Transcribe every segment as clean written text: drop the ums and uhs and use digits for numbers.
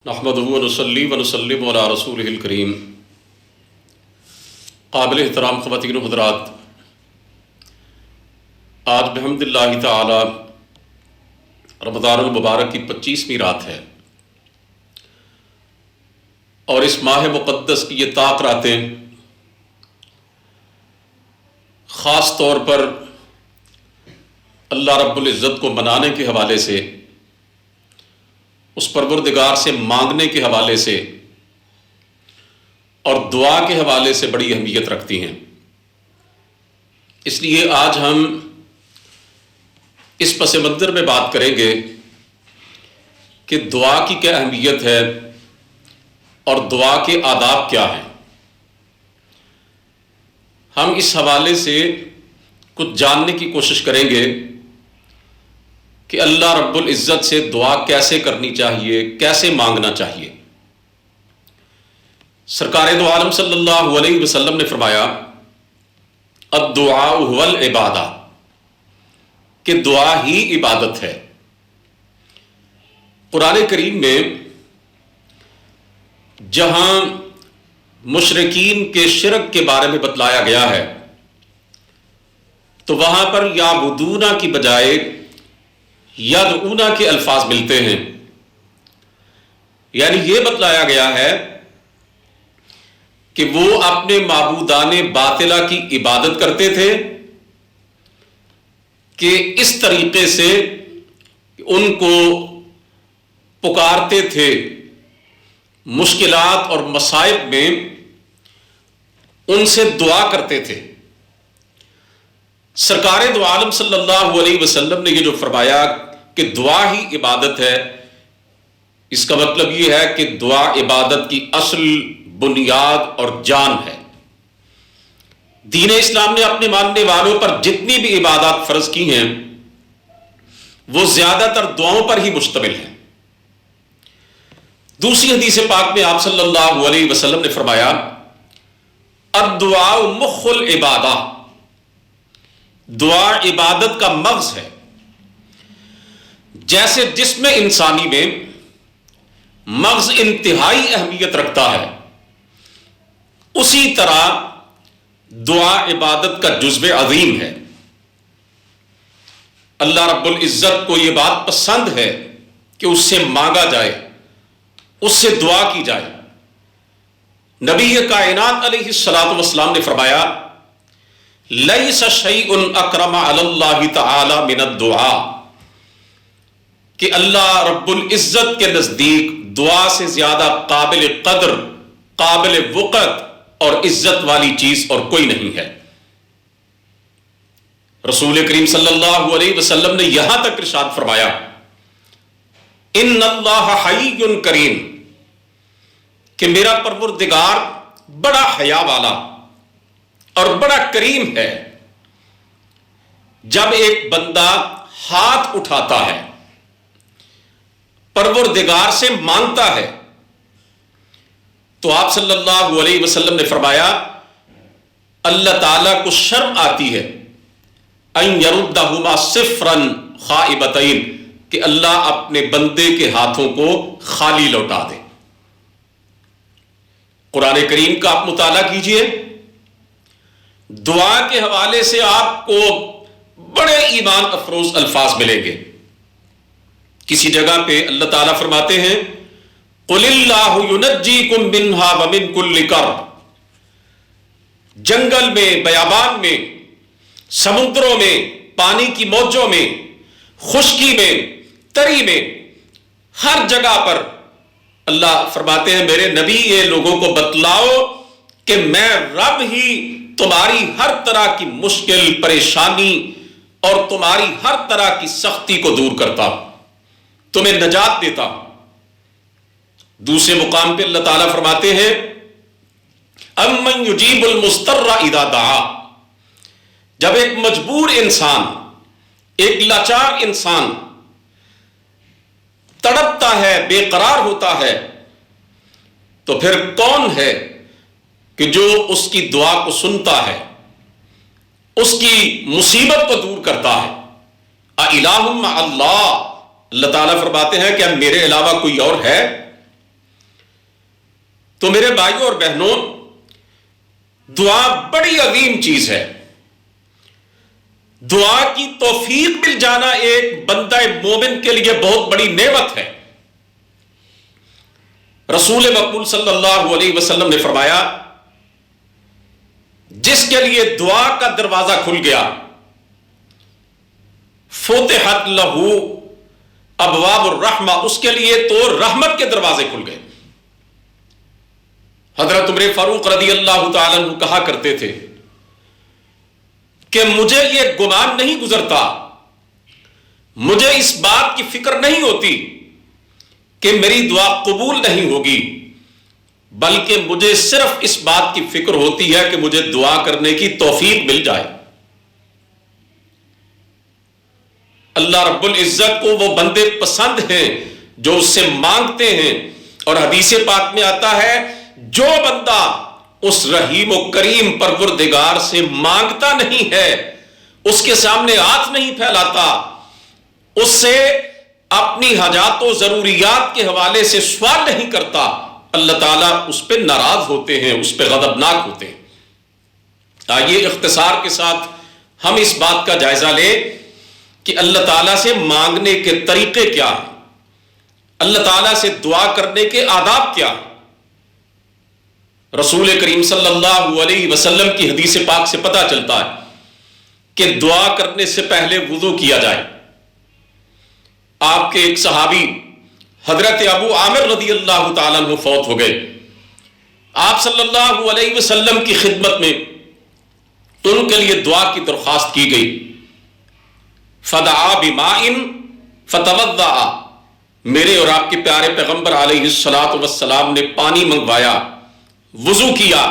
نحمدہ ونصلی ونسلم علی رسولہ الکریم۔ قابل احترام خواتین و حضرات، آج بحمد اللہ تعالی رمضان المبارک کی 25ویں رات ہے، اور اس ماہ مقدس کی یہ طاق راتیں خاص طور پر اللہ رب العزت کو منانے کے حوالے سے، اس پروردگار سے مانگنے کے حوالے سے اور دعا کے حوالے سے بڑی اہمیت رکھتی ہیں۔ اس لیے آج ہم اس پس منظر میں بات کریں گے کہ دعا کی کیا اہمیت ہے اور دعا کے آداب کیا ہیں۔ ہم اس حوالے سے کچھ جاننے کی کوشش کریں گے کہ اللہ رب العزت سے دعا کیسے کرنی چاہیے، کیسے مانگنا چاہیے۔ سرکار دو عالم صلی اللہ علیہ وسلم نے فرمایا الدعاء هو العبادہ، کہ دعا ہی عبادت ہے۔ قرآن کریم میں جہاں مشرکین کے شرک کے بارے میں بتلایا گیا ہے، تو وہاں پر یعبدون کی بجائے یدعون کے الفاظ ملتے ہیں، یعنی یہ بتلایا گیا ہے کہ وہ اپنے معبودان باطلہ کی عبادت کرتے تھے کہ اس طریقے سے ان کو پکارتے تھے، مشکلات اور مصائب میں ان سے دعا کرتے تھے۔ سرکار دو عالم صلی اللہ علیہ وسلم نے یہ جو فرمایا کہ دعا ہی عبادت ہے، اس کا مطلب یہ ہے کہ دعا عبادت کی اصل، بنیاد اور جان ہے۔ دین اسلام نے اپنے ماننے والوں پر جتنی بھی عبادات فرض کی ہیں وہ زیادہ تر دعاؤں پر ہی مشتمل ہیں۔ دوسری حدیث پاک میں آپ صلی اللہ علیہ وسلم نے فرمایا الدعاء مخ العبادہ، دعا عبادت کا مغز ہے۔ جیسے جسم انسانی میں مغز انتہائی اہمیت رکھتا ہے، اسی طرح دعا عبادت کا جزو عظیم ہے۔ اللہ رب العزت کو یہ بات پسند ہے کہ اس سے مانگا جائے، اس سے دعا کی جائے۔ نبی کائنات علیہ الصلوۃ والسلام نے فرمایا لیس شیء اکرم علی اللہ تعالی من الدعاء، کہ اللہ رب العزت کے نزدیک دعا سے زیادہ قابل قدر، قابل وقت اور عزت والی چیز اور کوئی نہیں ہے۔ رسول کریم صلی اللہ علیہ وسلم نے یہاں تک ارشاد فرمایا ان اللہ حی کریم، کہ میرا پروردگار بڑا حیا والا اور بڑا کریم ہے۔ جب ایک بندہ ہاتھ اٹھاتا ہے، پروردگار سے مانگتا ہے، تو آپ صلی اللہ علیہ وسلم نے فرمایا اللہ تعالیٰ کو شرم آتی ہے ان یردہما صفرا خائبتین، کہ اللہ اپنے بندے کے ہاتھوں کو خالی لوٹا دے۔ قرآن کریم کا آپ مطالعہ کیجئے، دعا کے حوالے سے آپ کو بڑے ایمان افروز الفاظ ملیں گے۔ کسی جگہ پہ اللہ تعالیٰ فرماتے ہیں قُلِ اللَّهُ يُنَجِّيكُم مِّنْهَا وَمِن كُلِّ كَرْبٍ، جنگل میں، بیابان میں، سمندروں میں، پانی کی موجوں میں، خشکی میں، تری میں، ہر جگہ پر اللہ فرماتے ہیں میرے نبی یہ لوگوں کو بتلاؤ کہ میں رب ہی تمہاری ہر طرح کی مشکل، پریشانی اور تمہاری ہر طرح کی سختی کو دور کرتا ہوں، تمہیں نجات دیتا ہوں۔ دوسرے مقام پہ اللہ تعالیٰ فرماتے ہیں امن یجیب المضطر اذا دعا، جب ایک مجبور انسان، ایک لاچار انسان تڑپتا ہے، بے قرار ہوتا ہے، تو پھر کون ہے کہ جو اس کی دعا کو سنتا ہے، اس کی مصیبت کو دور کرتا ہے۔ اِلٰہٌ مع اللہ، اللہ تعالیٰ فرماتے ہیں کہ اب میرے علاوہ کوئی اور ہے؟ تو میرے بھائیوں اور بہنوں، دعا بڑی عظیم چیز ہے۔ دعا کی توفیق مل جانا ایک بندہ مومن کے لیے بہت بڑی نعمت ہے۔ رسول مقبول صلی اللہ علیہ وسلم نے فرمایا، جس کے لیے دعا کا دروازہ کھل گیا، فتحت لہ ابواب الرحمہ، اس کے لیے تو رحمت کے دروازے کھل گئے۔ حضرت عمر فاروق رضی اللہ تعالیٰ عنہ کہا کرتے تھے کہ مجھے یہ گمان نہیں گزرتا، مجھے اس بات کی فکر نہیں ہوتی کہ میری دعا قبول نہیں ہوگی، بلکہ مجھے صرف اس بات کی فکر ہوتی ہے کہ مجھے دعا کرنے کی توفیق مل جائے۔ اللہ رب العزت کو وہ بندے پسند ہیں جو اس سے مانگتے ہیں، اور حدیث پاک میں آتا ہے جو بندہ اس رحیم و کریم پروردگار سے مانگتا نہیں ہے، اس کے سامنے ہاتھ نہیں پھیلاتا، اس سے اپنی حاجات و ضروریات کے حوالے سے سوال نہیں کرتا، اللہ تعالیٰ اس پہ ناراض ہوتے ہیں، اس پہ غضبناک ہوتے ہیں۔ آئیے اختصار کے ساتھ ہم اس بات کا جائزہ لیں کہ اللہ تعالیٰ سے مانگنے کے طریقے کیا ہیں، اللہ تعالیٰ سے دعا کرنے کے آداب کیا ہیں۔ رسول کریم صلی اللہ علیہ وسلم کی حدیث پاک سے پتہ چلتا ہے کہ دعا کرنے سے پہلے وضو کیا جائے۔ آپ کے ایک صحابی حضرت ابو عامر رضی اللہ تعالیٰ عنہ فوت ہو گئے۔ آپ صلی اللہ علیہ وسلم کی خدمت میں ان کے لیے دعا کی درخواست کی گئی۔ فدعا بماء فتوضأ، میرے اور آپ کے پیارے پیغمبر علیہ الصلوۃ والسلام نے پانی منگوایا، وضو کیا،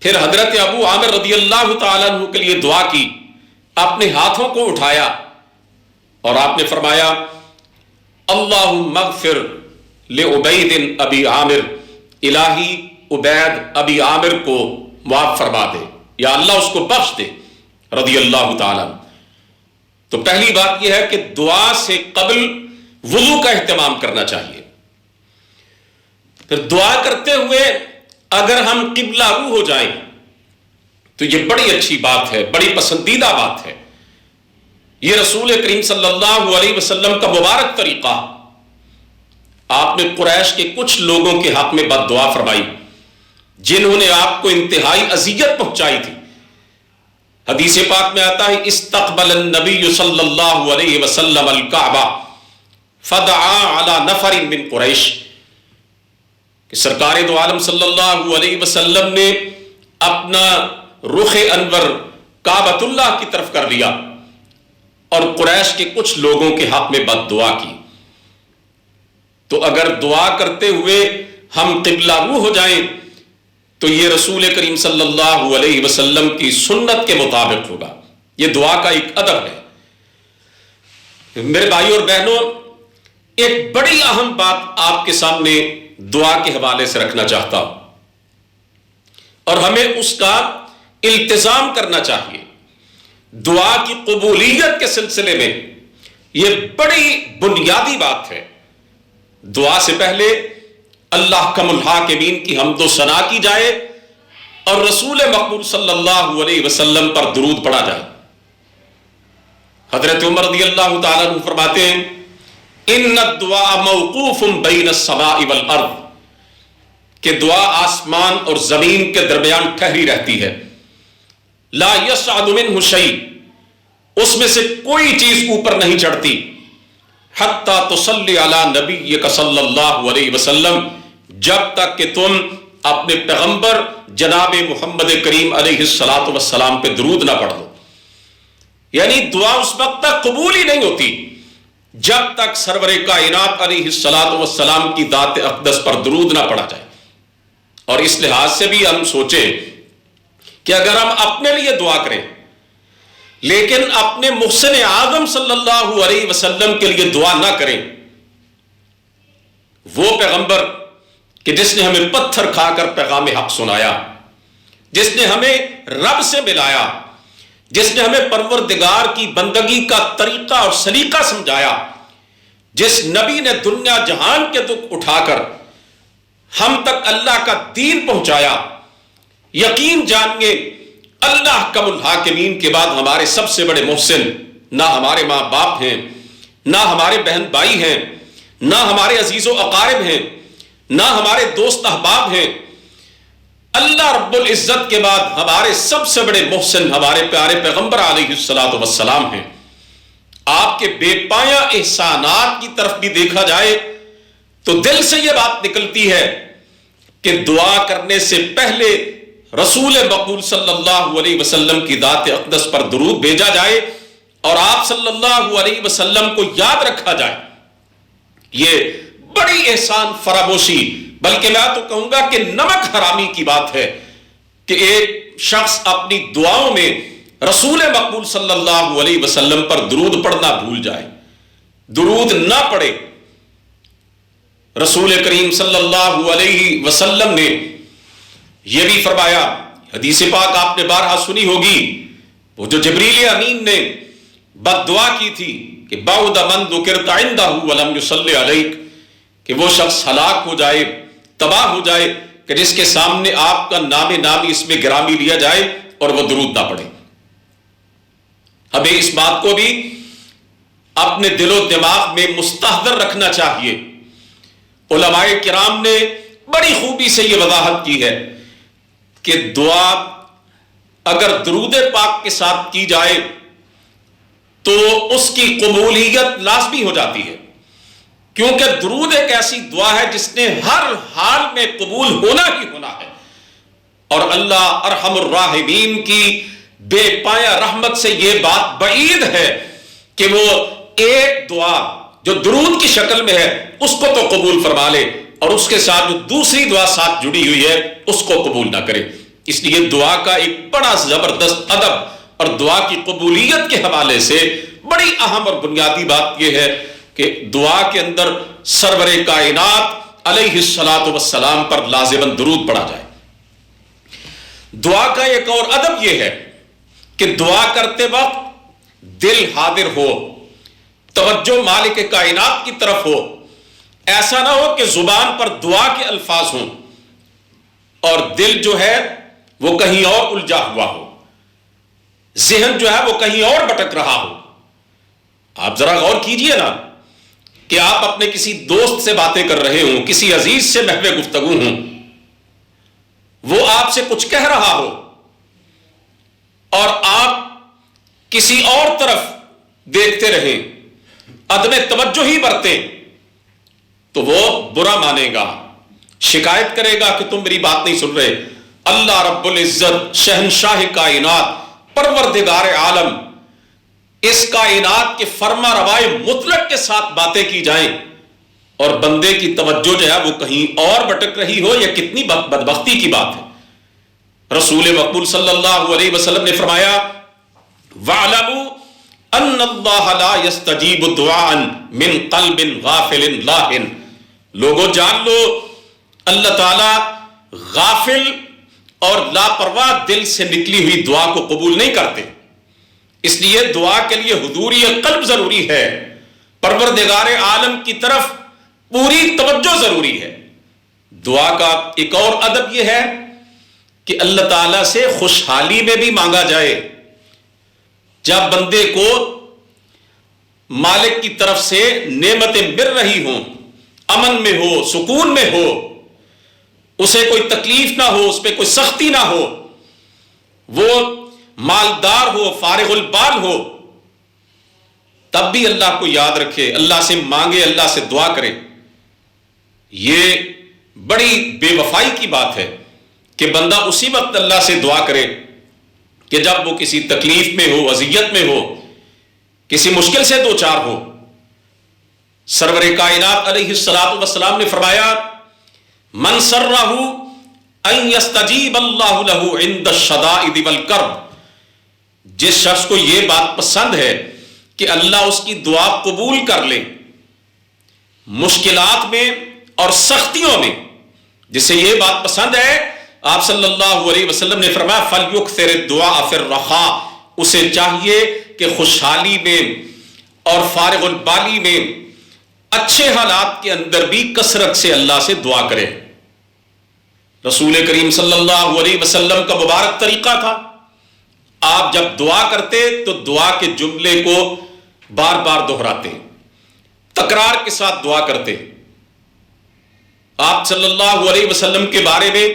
پھر حضرت ابو عامر رضی اللہ تعالیٰ عنہ کے لیے دعا کی، اپنے ہاتھوں کو اٹھایا اور آپ نے فرمایا اللہم اغفر لعبید ابی عامر، الہی عبید ابی عامر کو معاف فرما دے، یا اللہ اس کو بخش دے رضی اللہ تعالیٰ عنہ۔ تو پہلی بات یہ ہے کہ دعا سے قبل وضو کا اہتمام کرنا چاہیے۔ پھر دعا کرتے ہوئے اگر ہم قبلہ رو ہو جائیں تو یہ بڑی اچھی بات ہے، بڑی پسندیدہ بات ہے۔ یہ رسول کریم صلی اللہ علیہ وسلم کا مبارک طریقہ۔ آپ نے قریش کے کچھ لوگوں کے حق میں بد دعا فرمائی جنہوں نے آپ کو انتہائی اذیت پہنچائی تھی۔ حدیث پاک میں آتا ہے استقبل النبی صلی اللہ علیہ وسلم الکعبہ فدعا علی نفر من قریش، کہ سرکار دو عالم صلی اللہ علیہ وسلم نے اپنا رخ انور کعبۃ اللہ کی طرف کر لیا اور قریش کے کچھ لوگوں کے حق میں بد دعا کی۔ تو اگر دعا کرتے ہوئے ہم قبلہ رو ہو جائیں تو یہ رسول کریم صلی اللہ علیہ وسلم کی سنت کے مطابق ہوگا۔ یہ دعا کا ایک ادب ہے۔ میرے بھائیوں اور بہنوں، ایک بڑی اہم بات آپ کے سامنے دعا کے حوالے سے رکھنا چاہتا ہوں، اور ہمیں اس کا التزام کرنا چاہیے۔ دعا کی قبولیت کے سلسلے میں یہ بڑی بنیادی بات ہے۔ دعا سے پہلے اللہ کم الحاکمین کی حمد و ثنا کی جائے اور رسول مقبول صلی اللہ علیہ وسلم پر درود پڑھا جائے۔ حضرت عمر رضی اللہ تعالیٰ عنہ فرماتے ہیں ان الدعاء موقوف بین السماء والارض، کہ دعا آسمان اور زمین کے درمیان ٹھہری رہتی ہے۔ لا یصعد منہ شیء، اس میں سے کوئی چیز اوپر نہیں چڑھتی، حتی تصلی علی نبیک صلی اللہ علیہ وسلم، جب تک کہ تم اپنے پیغمبر جناب محمد کریم علیہ الصلوۃ والسلام پہ درود نہ پڑھ دو۔ یعنی دعا اس وقت تک قبول ہی نہیں ہوتی جب تک سرور کائنات علیہ الصلوۃ والسلام کی ذات اقدس پر درود نہ پڑھا جائے۔ اور اس لحاظ سے بھی ہم سوچیں کہ اگر ہم اپنے لیے دعا کریں لیکن اپنے محسن اعظم صلی اللہ علیہ وسلم کے لیے دعا نہ کریں، وہ پیغمبر کہ جس نے ہمیں پتھر کھا کر پیغام حق سنایا، جس نے ہمیں رب سے ملایا، جس نے ہمیں پروردگار کی بندگی کا طریقہ اور سلیقہ سمجھایا، جس نبی نے دنیا جہان کے دکھ اٹھا کر ہم تک اللہ کا دین پہنچایا۔ یقین جانیے اللہ کم الحاکمین کے بعد ہمارے سب سے بڑے محسن نہ ہمارے ماں باپ ہیں، نہ ہمارے بہن بھائی ہیں، نہ ہمارے عزیز و اقارب ہیں، نہ ہمارے دوست احباب ہیں۔ اللہ رب العزت کے بعد ہمارے سب سے بڑے محسن ہمارے پیارے پیغمبر علیہ الصلوۃ والسلام ہیں۔ آپ کے بے پایہ احسانات کی طرف بھی دیکھا جائے تو دل سے یہ بات نکلتی ہے کہ دعا کرنے سے پہلے رسول مقبول صلی اللہ علیہ وسلم کی ذات اقدس پر درود بھیجا جائے اور آپ صلی اللہ علیہ وسلم کو یاد رکھا جائے۔ یہ بڑی احسان فراموشی، بلکہ میں تو کہوں گا کہ نمک حرامی کی بات ہے کہ ایک شخص اپنی دعاؤں میں رسول مقبول صلی اللہ علیہ وسلم پر درود پڑھنا بھول جائے، درود نہ پڑھے۔ رسول کریم صلی اللہ علیہ وسلم نے یہ بھی فرمایا، حدیث پاک آپ نے بارہا سنی ہوگی، وہ جو جبریل امین نے بد دعا کی تھی کہ بعد من ذکرت عنده ولم يصلی علیک، کہ وہ شخص ہلاک ہو جائے، تباہ ہو جائے کہ جس کے سامنے آپ کا نام نامی اس میں گرامی لیا جائے اور وہ درود نہ پڑھے۔ ہمیں اس بات کو بھی اپنے دل و دماغ میں مستحضر رکھنا چاہیے۔ علماء کرام نے بڑی خوبی سے یہ وضاحت کی ہے کہ دعا اگر درود پاک کے ساتھ کی جائے تو اس کی قبولیت لازمی ہو جاتی ہے، کیونکہ درود ایک ایسی دعا ہے جس نے ہر حال میں قبول ہونا ہی ہونا ہے، اور اللہ ارحم الراحمین کی بے پایہ رحمت سے یہ بات بعید ہے کہ وہ ایک دعا جو درود کی شکل میں ہے اس کو تو قبول فرما لے اور اس کے ساتھ جو دوسری دعا ساتھ جڑی ہوئی ہے اس کو قبول نہ کرے۔ اس لیے دعا کا ایک بڑا زبردست ادب اور دعا کی قبولیت کے حوالے سے بڑی اہم اور بنیادی بات یہ ہے کہ دعا کے اندر سرور کائنات علیہ الصلوۃ والسلام پر لازماً درود پڑھا جائے۔ دعا کا ایک اور ادب یہ ہے کہ دعا کرتے وقت دل حاضر ہو، توجہ مالک کائنات کی طرف ہو، ایسا نہ ہو کہ زبان پر دعا کے الفاظ ہوں اور دل جو ہے وہ کہیں اور الجھا ہوا ہو، ذہن جو ہے وہ کہیں اور بھٹک رہا ہو۔ آپ ذرا غور کیجئے نا کہ آپ اپنے کسی دوست سے باتیں کر رہے ہوں، کسی عزیز سے محو گفتگو ہوں، وہ آپ سے کچھ کہہ رہا ہو اور آپ کسی اور طرف دیکھتے رہیں، عدم توجہ ہی برتیں، تو وہ برا مانے گا، شکایت کرے گا کہ تم میری بات نہیں سن رہے۔ اللہ رب العزت شہنشاہ کائنات پروردگار عالم، اس کائنات کے فرما روائے مطلق کے ساتھ باتیں کی جائیں اور بندے کی توجہ جو ہے وہ کہیں اور بھٹک رہی ہو، یہ کتنی بدبختی کی بات ہے۔ رسول مقبول صلی اللہ علیہ وسلم نے فرمایا وَاعْلَمُوا أَنَّ اللَّهَ لَا يَسْتَجِيبُ دُعَاءً مِّن قَلْبٍ غَافِلٍ لَاهٍ، لوگوں جان لو اللہ تعالی غافل اور لاپرواہ دل سے نکلی ہوئی دعا کو قبول نہیں کرتے، اس لیے دعا کے لیے حضوری قلب ضروری ہے، پروردگار عالم کی طرف پوری توجہ ضروری ہے۔ دعا کا ایک اور ادب یہ ہے کہ اللہ تعالیٰ سے خوشحالی میں بھی مانگا جائے۔ جب بندے کو مالک کی طرف سے نعمتیں مل رہی ہوں، امن میں ہو، سکون میں ہو، اسے کوئی تکلیف نہ ہو، اس پہ کوئی سختی نہ ہو، وہ مالدار ہو، فارغ البال ہو، تب بھی اللہ کو یاد رکھے، اللہ سے مانگے، اللہ سے دعا کرے۔ یہ بڑی بے وفائی کی بات ہے کہ بندہ اسی وقت اللہ سے دعا کرے کہ جب وہ کسی تکلیف میں ہو، اذیت میں ہو، کسی مشکل سے دوچار ہو۔ سرور کائنات علیہ الصلوۃ والسلام نے فرمایا من سرہ ان یستجیب اللہ لہ عند الشدائد والکرب، جس شخص کو یہ بات پسند ہے کہ اللہ اس کی دعا قبول کر لے مشکلات میں اور سختیوں میں، جسے یہ بات پسند ہے، آپ صلی اللہ علیہ وسلم نے فرمایا فَلْيُكْثِرِ الدُّعَاءَ فِي الرَّخَاءِ، اسے چاہیے کہ خوشحالی میں اور فارغ البالی میں، اچھے حالات کے اندر بھی کثرت سے اللہ سے دعا کرے۔ رسول کریم صلی اللہ علیہ وسلم کا مبارک طریقہ تھا، آپ جب دعا کرتے تو دعا کے جملے کو بار بار دہراتے، تکرار کے ساتھ دعا کرتے۔ آپ صلی اللہ علیہ وسلم کے بارے میں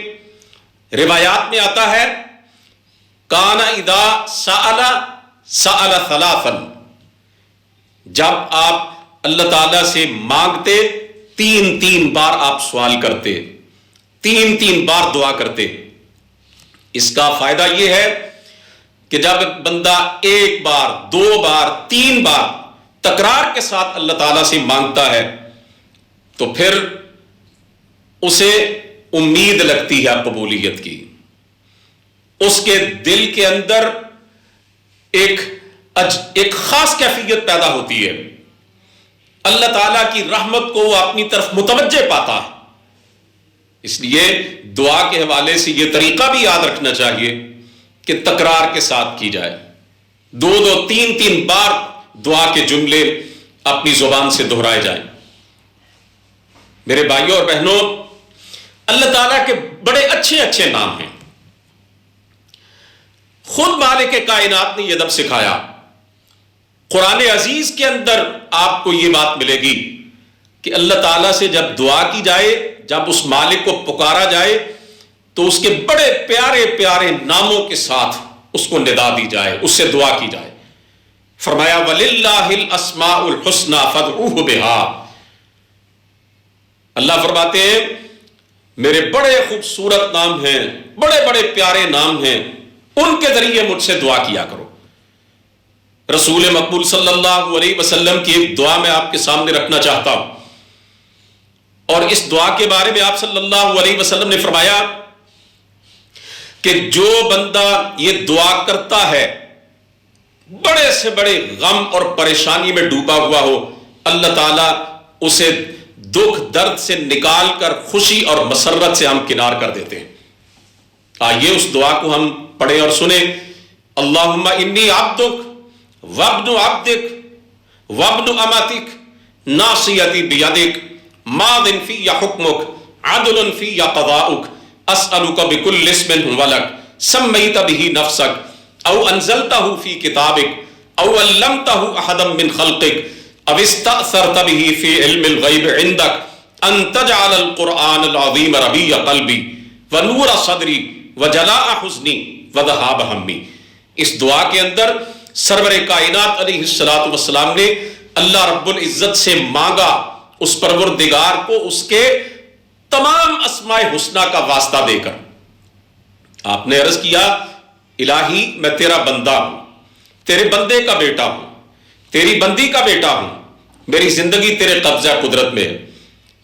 روایات میں آتا ہے، کان اذا سأل سأل ثلاثا، جب آپ اللہ تعالیٰ سے مانگتے تین تین بار آپ سوال کرتے، تین تین بار دعا کرتے۔ اس کا فائدہ یہ ہے کہ جب بندہ ایک بار، دو بار، تین بار تکرار کے ساتھ اللہ تعالیٰ سے مانگتا ہے تو پھر اسے امید لگتی ہے قبولیت کی، اس کے دل کے اندر ایک خاص کیفیت پیدا ہوتی ہے، اللہ تعالیٰ کی رحمت کو وہ اپنی طرف متوجہ پاتا ہے۔ اس لیے دعا کے حوالے سے یہ طریقہ بھی یاد رکھنا چاہیے کہ تکرار کے ساتھ کی جائے، دو دو تین تین بار دعا کے جملے اپنی زبان سے دہرائے جائیں۔ میرے بھائیوں اور بہنوں، اللہ تعالیٰ کے بڑے اچھے اچھے نام ہیں، خود مالک کائنات نے یہ ادب سکھایا۔ قرآن عزیز کے اندر آپ کو یہ بات ملے گی کہ اللہ تعالیٰ سے جب دعا کی جائے، جب اس مالک کو پکارا جائے تو اس کے بڑے پیارے پیارے ناموں کے ساتھ اس کو ندا دی جائے، اس سے دعا کی جائے۔ فرمایا وَلِلَّهِ الْأَسْمَاءُ الْحُسْنَى فَادْعُوهُ بِهَا، اللہ فرماتے ہیں میرے بڑے خوبصورت نام ہیں، بڑے بڑے پیارے نام ہیں، ان کے ذریعے مجھ سے دعا کیا کرو۔ رسول مقبول صلی اللہ علیہ وسلم کی ایک دعا میں آپ کے سامنے رکھنا چاہتا ہوں، اور اس دعا کے بارے میں آپ صلی اللہ علیہ وسلم نے فرمایا کہ جو بندہ یہ دعا کرتا ہے، بڑے سے بڑے غم اور پریشانی میں ڈوبا ہوا ہو، اللہ تعالیٰ اسے دکھ درد سے نکال کر خوشی اور مسرت سے ہم کنار کر دیتے ہیں۔ آئیے اس دعا کو ہم پڑھیں اور سنیں۔ اللہم انی عبدک وابن عبدک وابن امتک ناصیتی بیدک ماض فی حکمک عدل فی قضاؤک اسألک بکل اسم هو لک سمیت به نفسک او انزلتہ فی کتابک او علمتہ احدا من خلقک او استأثرت به فی علم الغیب عندک ان تجعل القرآن العظیم ربیع قلبی ونور صدری وجلاء حزنی وذہاب ہمی۔ اس دعا کے اندر سرور کائنات علیہ السلام نے اللہ رب العزت سے مانگا، اس پروردگار کو اس کے تمام اسماء حسنہ کا واسطہ دے کر۔ آپ نے عرض کیا الہی میں تیرا بندہ ہوں، تیرے بندے کا بیٹا ہوں، تیری بندی کا بیٹا ہوں، میری زندگی تیرے قبضہ قدرت میں ہے،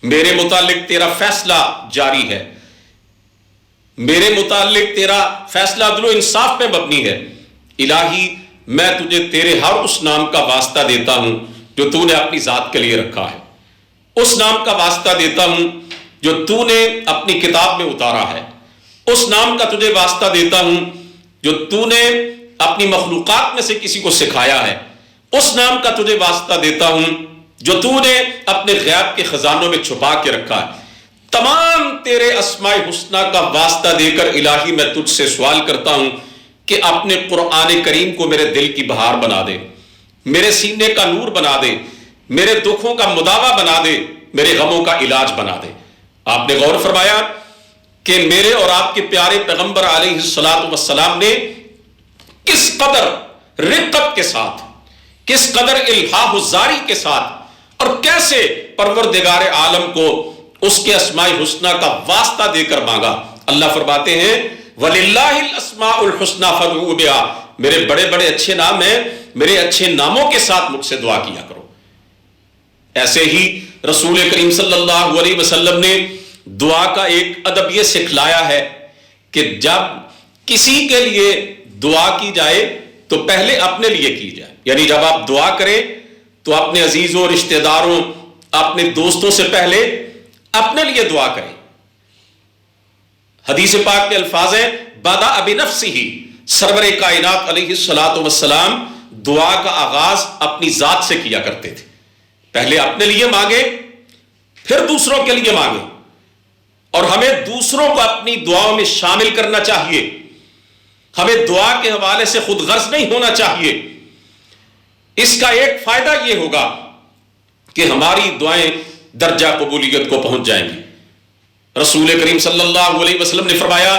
میرے متعلق تیرا فیصلہ جاری ہے، میرے متعلق تیرا فیصلہ عدل و انصاف پہ مبنی ہے۔ الہی میں تجھے تیرے ہر اس نام کا واسطہ دیتا ہوں جو تو نے اپنی ذات کے لیے رکھا ہے، اس نام کا واسطہ دیتا ہوں جو تو نے اپنی کتاب میں اتارا ہے، اس نام کا تجھے واسطہ دیتا ہوں جو تو نے اپنی مخلوقات میں سے کسی کو سکھایا ہے، اس نام کا تجھے واسطہ دیتا ہوں جو تو نے اپنے غیب کے خزانوں میں چھپا کے رکھا ہے۔ تمام تیرے اسماء حسنہ کا واسطہ دے کر الہی میں تجھ سے سوال کرتا ہوں کہ اپنے قرآن کریم کو میرے دل کی بہار بنا دے، میرے سینے کا نور بنا دے، میرے دکھوں کا مداوا بنا دے، میرے غموں کا علاج بنا دے۔ آپ نے غور فرمایا کہ میرے اور آپ کے پیارے پیغمبر علیہ السلام نے کس قدر رقت کے ساتھ، کس قدر الحاح الزاری کے ساتھ اور کیسے پروردگار عالم کو اس کے اسماء حسنہ کا واسطہ دے کر مانگا۔ اللہ فرماتے ہیں وَلِلَّهِ الْأَسْمَاءُ الْحُسْنَى فَادْعُوهُ بِهَا، میرے بڑے بڑے اچھے نام ہیں، میرے اچھے ناموں کے ساتھ مجھ سے دعا کیا کرو۔ ایسے ہی رسول کریم صلی اللہ علیہ وسلم نے دعا کا ایک ادب یہ سکھلایا ہے کہ جب کسی کے لیے دعا کی جائے تو پہلے اپنے لیے کی جائے، یعنی جب آپ دعا کریں تو اپنے عزیزوں، رشتہ داروں، اپنے دوستوں سے پہلے اپنے لیے دعا کریں۔ حدیث پاک کے الفاظ ہیں بدأ بنفسہ، سرور کائنات علیہ السلام دعا کا آغاز اپنی ذات سے کیا کرتے تھے، پہلے اپنے لیے مانگے پھر دوسروں کے لیے مانگے۔ اور ہمیں دوسروں کو اپنی دعاؤں میں شامل کرنا چاہیے. ہمیں دعا کے حوالے سے خود غرض نہیں ہونا چاہیے. اس کا ایک فائدہ یہ ہوگا کہ ہماری دعائیں درجہ قبولیت کو پہنچ جائیں گی. رسول کریم صلی اللہ علیہ وسلم نے فرمایا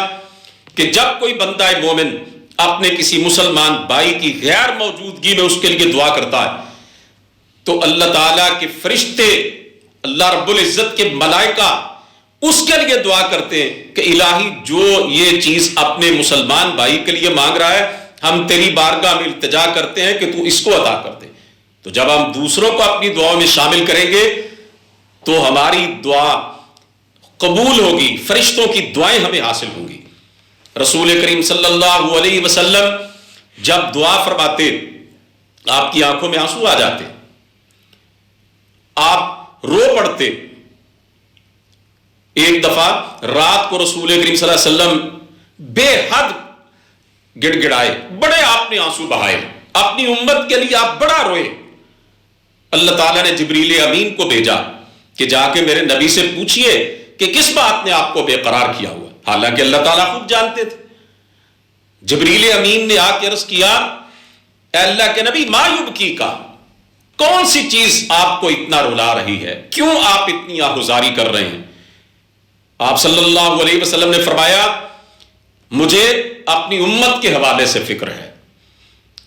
کہ جب کوئی بندہ مومن اپنے کسی مسلمان بھائی کی غیر موجودگی میں اس کے لیے دعا کرتا ہے تو اللہ تعالیٰ کے فرشتے، اللہ رب العزت کے ملائکہ اس کے لیے دعا کرتے ہیں کہ الہی جو یہ چیز اپنے مسلمان بھائی کے لیے مانگ رہا ہے ہم تیری بارگاہ میں التجا کرتے ہیں کہ تو اس کو عطا کر دے. تو جب ہم دوسروں کو اپنی دعاؤں میں شامل کریں گے تو ہماری دعا قبول ہوگی، فرشتوں کی دعائیں ہمیں حاصل ہوں گی. رسول کریم صلی اللہ علیہ وسلم جب دعا فرماتے آپ کی آنکھوں میں آنسو آ جاتے، آپ رو پڑتے. ایک دفعہ رات کو رسول کریم صلی اللہ علیہ وسلم بے حد گڑ گڑائے، بڑے آپ نے آنسو بہائے، اپنی امت کے لیے آپ بڑا روئے. اللہ تعالیٰ نے جبریل امین کو بھیجا کہ جا کے میرے نبی سے پوچھئے کہ کس بات نے آپ کو بے قرار کیا ہوا. حالانکہ اللہ تعالیٰ خود جانتے تھے. جبریل امین نے آ کے عرض کیا اے اللہ کے نبی ما یبکی کا، کون سی چیز آپ کو اتنا رلا رہی ہے، کیوں آپ اتنی آہوزاری کر رہے ہیں. آپ صلی اللہ علیہ وسلم نے فرمایا مجھے اپنی امت کے حوالے سے فکر ہے.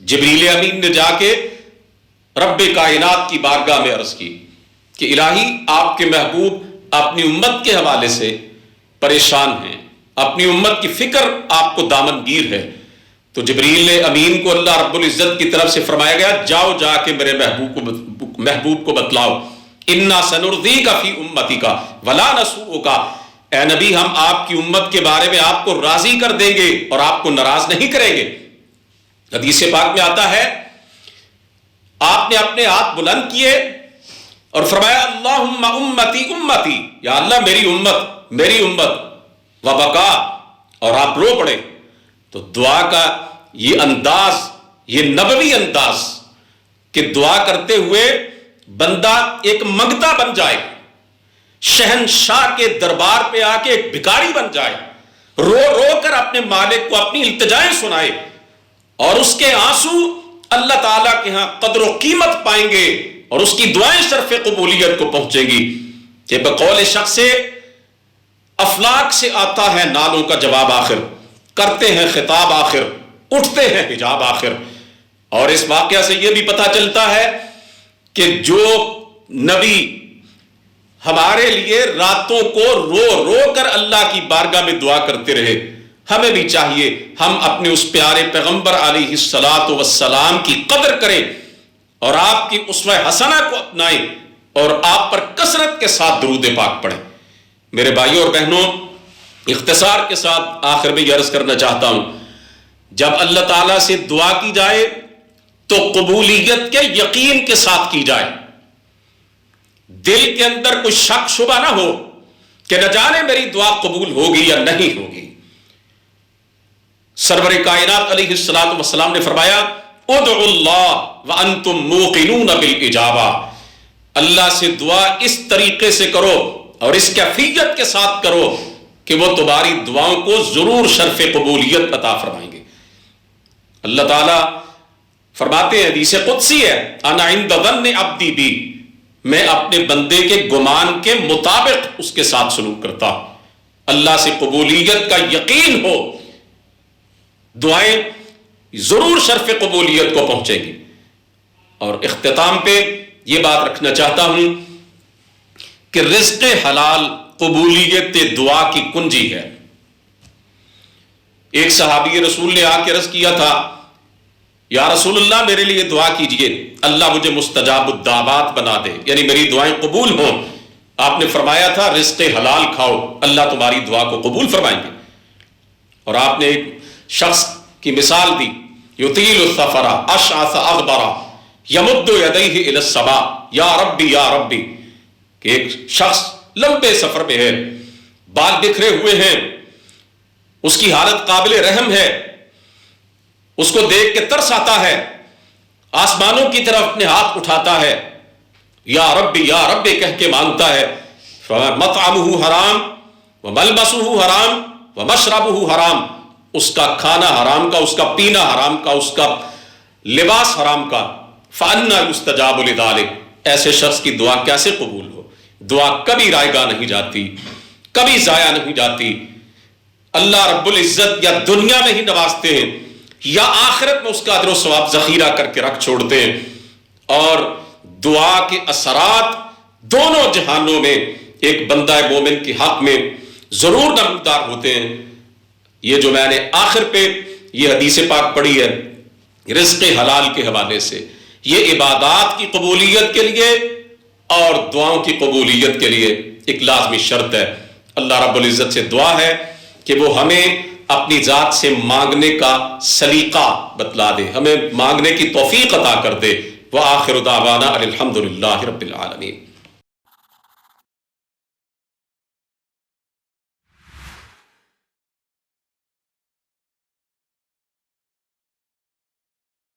جبریل امین نے جا کے رب کائنات کی بارگاہ میں عرض کی کہ الہی آپ کے محبوب اپنی امت کے حوالے سے پریشان ہیں، اپنی امت کی فکر آپ کو دامنگیر ہے. تو جبریل امین کو اللہ رب العزت کی طرف سے فرمایا گیا جاؤ جا کے میرے محبوب کو بتلاؤ انا سنرضیک فی امتک ولا نسوءک، اے نبی ہم آپ کی امت کے بارے میں آپ کو راضی کر دیں گے اور آپ کو ناراض نہیں کریں گے. حدیث پاک میں آتا ہے آپ نے اپنے ہاتھ بلند کیے اور فرمایا اللہم امتی امتی، یا اللہ میری امت وبکا، اور آپ رو پڑے. تو دعا کا یہ انداز، یہ نبوی انداز کہ دعا کرتے ہوئے بندہ ایک منگتا بن جائے، شہنشاہ کے دربار پہ آ کے ایک بھکاری بن جائے، رو رو کر اپنے مالک کو اپنی التجائیں سنائے، اور اس کے آنسو اللہ تعالیٰ کے ہاں قدر و قیمت پائیں گے اور اس کی دعائیں شرف قبولیت کو پہنچیں گی. کہ بقول شخص سے افلاک سے آتا ہے نالوں کا جواب آخر، کرتے ہیں خطاب آخر، اٹھتے ہیں حجاب آخر. اور اس واقعہ سے یہ بھی پتہ چلتا ہے کہ جو نبی ہمارے لیے راتوں کو رو رو کر اللہ کی بارگاہ میں دعا کرتے رہے، ہمیں بھی چاہیے ہم اپنے اس پیارے پیغمبر علیہ الصلاۃ والسلام کی قدر کریں اور آپ کی اسوہ حسنہ کو اپنائیں اور آپ پر کثرت کے ساتھ درود پاک پڑھیں. میرے بھائیوں اور بہنوں، اختصار کے ساتھ آخر میں یہ عرض کرنا چاہتا ہوں، جب اللہ تعالیٰ سے دعا کی جائے تو قبولیت کے یقین کے ساتھ کی جائے. دل کے اندر کوئی شک شبہ نہ ہو کہ نہ جانے میری دعا قبول ہوگی یا نہیں ہوگی. سرور کائنات علیہ الصلوۃ والسلام نے فرمایا ادعوا اللہ وانتم موقنون بالاجابہ، اللہ سے دعا اس طریقے سے کرو اور اس کیفیت کے ساتھ کرو کہ وہ تمہاری دعاؤں کو ضرور شرف قبولیت عطا فرمائیں گے. اللہ تعالیٰ فرماتے ہیں، حدیث قدسی ہے، انا عند ظن عبدی بی، میں اپنے بندے کے گمان کے مطابق اس کے ساتھ سلوک کرتا ہوں. اللہ سے قبولیت کا یقین ہو، دعائیں ضرور شرف قبولیت کو پہنچیں گی. اور اختتام پہ یہ بات رکھنا چاہتا ہوں کہ رزق حلال قبولیت دعا کی کنجی ہے. ایک صحابی رسول نے آ کے عرض کیا تھا یا رسول اللہ میرے لیے دعا کیجئے اللہ مجھے مستجاب الدعوات بنا دے، یعنی میری دعائیں قبول ہوں. آپ نے فرمایا تھا رزق حلال کھاؤ، اللہ تمہاری دعا کو قبول فرمائیں گے. اور آپ نے ایک شخص کی مثال دی، یطیل السفر اشعث اغبر یمد یدیہ الی السماء یا ربی یا ربی، کہ ایک شخص لمبے سفر میں ہے، بال بکھرے ہوئے ہیں، اس کی حالت قابل رحم ہے، اس کو دیکھ کے ترس آتا ہے، آسمانوں کی طرف اپنے ہاتھ اٹھاتا ہے، یا ربی کہہ کے مانگتا ہے. مطعمہ حرام وَمَلْبَسُهُ حرام وَمَشْرَبُهُ حرام، اس کا کھانا حرام کا، اس کا پینا حرام کا، اس کا لباس حرام کا، فَأَنَّى يُسْتَجَابُ لِذَلِكَ، ایسے شخص کی دعا کیسے قبول ہو؟ دعا کبھی رائے گاہ نہیں جاتی، کبھی ضائع نہیں جاتی۔ اللہ رب العزت یا دنیا میں ہی نوازتے ہیں یا آخرت میں اس کا اجر و ثواب ذخیرہ کر کے رکھ چھوڑتے ہیں، اور دعا کے اثرات دونوں جہانوں میں ایک بندہ مومن کے حق میں ضرور نمودار ہوتے ہیں۔ یہ جو میں نے آخر پہ یہ حدیث پاک پڑھی ہے رزق حلال کے حوالے سے، یہ عبادات کی قبولیت کے لیے اور دعاؤں کی قبولیت کے لیے ایک لازمی شرط ہے۔ اللہ رب العزت سے دعا ہے کہ وہ ہمیں اپنی ذات سے مانگنے کا سلیقہ بتلا دے، ہمیں مانگنے کی توفیق عطا کر دے۔ وآخر دعوانا الحمدللہ رب العالمین۔